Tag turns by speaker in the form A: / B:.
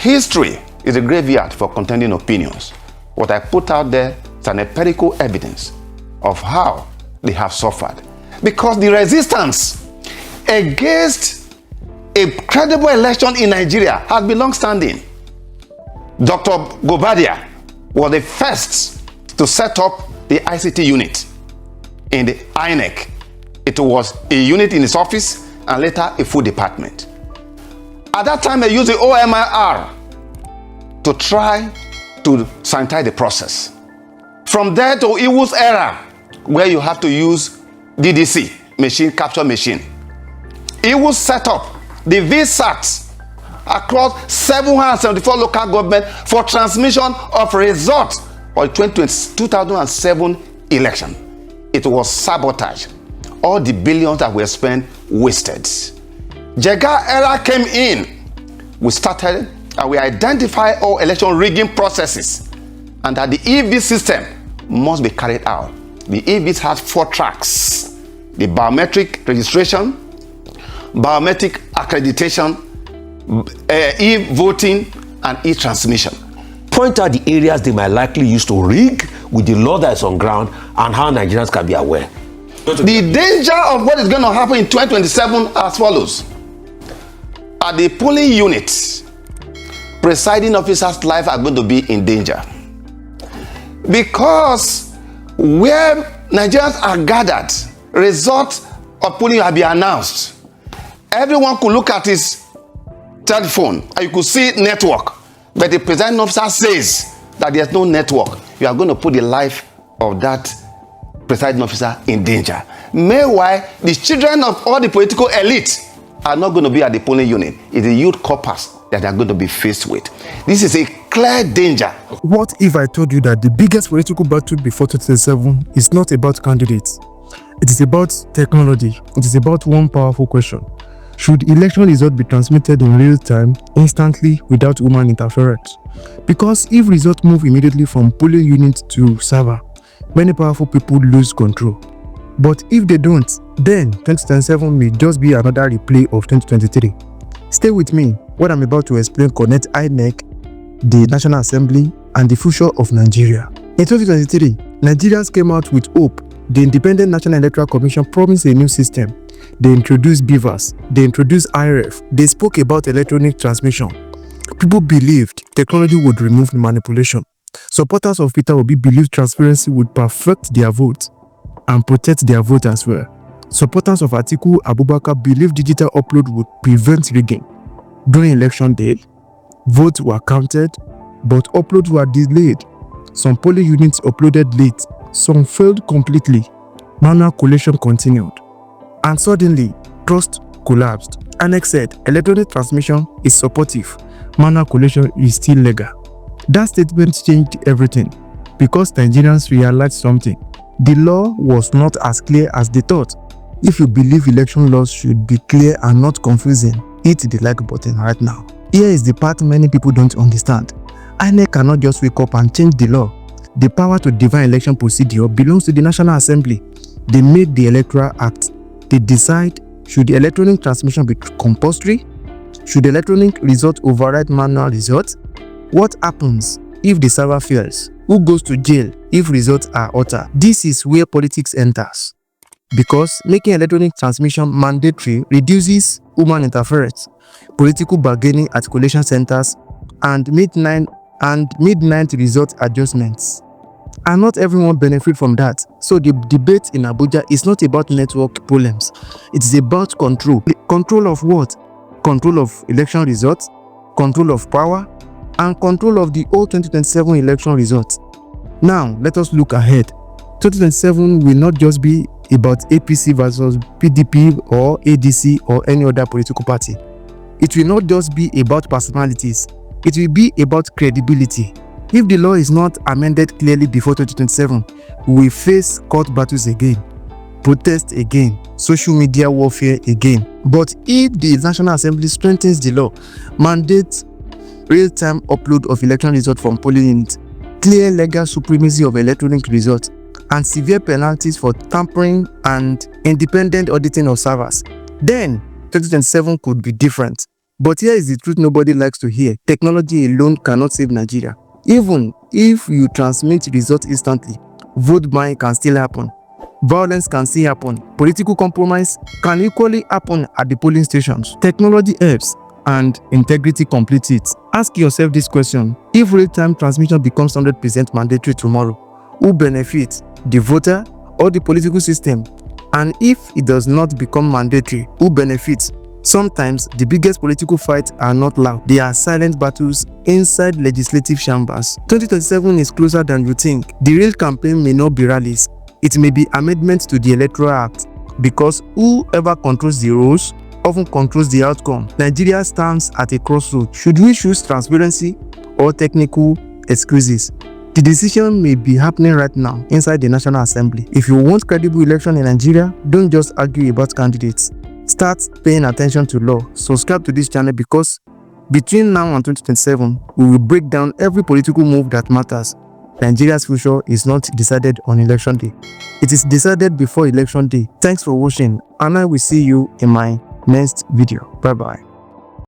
A: History is a graveyard for contending opinions. What I put out there is an empirical evidence of how they have suffered. Because the resistance against a credible election in Nigeria has been long-standing. Dr. Gobadia was the first to set up the ICT unit in the INEC. It was a unit in his office and later a full department. At that time, they used the OMIR to try to sanitize the process. From there to Iwu's era, where you have to use DDC, machine capture machine. Iwu set up the VSAT across 774 local government for transmission of results for the 2007 election. It was sabotage. All the billions that were spent wasted. Jega era came in. We started and we identified all election rigging processes and that the EV system must be carried out. The EVs had 4 tracks: the biometric registration, biometric accreditation, e-voting, and e-transmission.
B: Point out the areas they might likely use to rig with the law that is on ground and how Nigerians can be aware.
A: The danger of what is going to happen in 2027 as follows. At the polling units, presiding officers' lives are going to be in danger. Because where Nigerians are gathered, results of polling have been announced. Everyone could look at his telephone and you could see network. But the presiding officer says that there's no network. You are going to put the life of that presiding officer in danger. Meanwhile, the children of all the political elite are not going to be at the polling unit. It's the youth corpus that they are going to be faced with. This is a clear danger.
C: What if I told you that the biggest political battle before 2027 is not about candidates? It is about technology. It is about one powerful question. Should election results be transmitted in real time, instantly, without human interference? Because if results move immediately from polling unit to server, many powerful people lose control. But if they don't, then 2027 may just be another replay of 2023. Stay with me. What I'm about to explain connects INEC, the National Assembly, and the future of Nigeria. In 2023, Nigerians came out with hope. The Independent National Electoral Commission promised a new system. They introduced BVAS. They introduced IRF. They spoke about electronic transmission. People believed technology would remove manipulation. Supporters of Peter Obi believed transparency would perfect their vote and protect their vote as well. Supporters of Atiku Abubakar believed digital upload would prevent rigging. During election day, votes were counted, but uploads were delayed. Some polling units uploaded late, some failed completely. Manual collation continued. And suddenly, trust collapsed. INEC said electronic transmission is supportive, manual collation is still legal. That statement changed everything because Nigerians realized something. The law was not as clear as they thought. If you believe election laws should be clear and not confusing, hit the like button right now. Here is the part many people don't understand. INEC cannot just wake up and change the law. The power to define election procedure belongs to the National Assembly. They make the Electoral Act. They decide, should the electronic transmission be compulsory? Should the electronic result override manual results? What happens if the server fails? Who goes to jail if results are altered? This is where politics enters. Because making electronic transmission mandatory reduces human interference, political bargaining at collation centers, and midnight result adjustments. And not everyone benefits from that. So the debate in Abuja is not about network problems. It is about control. Control of what? Control of election results, control of power, and control of the whole 2027 election results. Now, let us look ahead. 2027 will not just be about APC versus PDP or ADC or any other political party. It will not just be about personalities. It will be about credibility. If the law is not amended clearly before 2027, we will face court battles again, protest again, social media warfare again. But if the National Assembly strengthens the law, mandates real-time upload of election results from polling units, clear legal supremacy of electronic results, and severe penalties for tampering and independent auditing of servers, then 2027 could be different. But here is the truth nobody likes to hear. Technology alone cannot save Nigeria. Even if you transmit results instantly, vote buying can still happen. Violence can still happen. Political compromise can equally happen at the polling stations. Technology helps and integrity completes it. Ask yourself this question: if real-time transmission becomes 100% mandatory tomorrow, who benefits, the voter or the political system? And if it does not become mandatory, who benefits? Sometimes the biggest political fights are not loud. They are silent battles inside legislative chambers. 2027 is closer than you think. The real campaign may not be rallies. It may be amendments to the Electoral Act, because whoever controls the rules often controls the outcome. Nigeria stands at a crossroads. Should we choose transparency or technical excuses? The decision may be happening right now inside the National Assembly. If you want credible election in Nigeria, don't just argue about candidates. Start paying attention to law. Subscribe to this channel, because between now and 2027, we will break down every political move that matters. Nigeria's future is not decided on election day. It is decided before election day. Thanks for watching, and I will see you in my next video. Bye bye.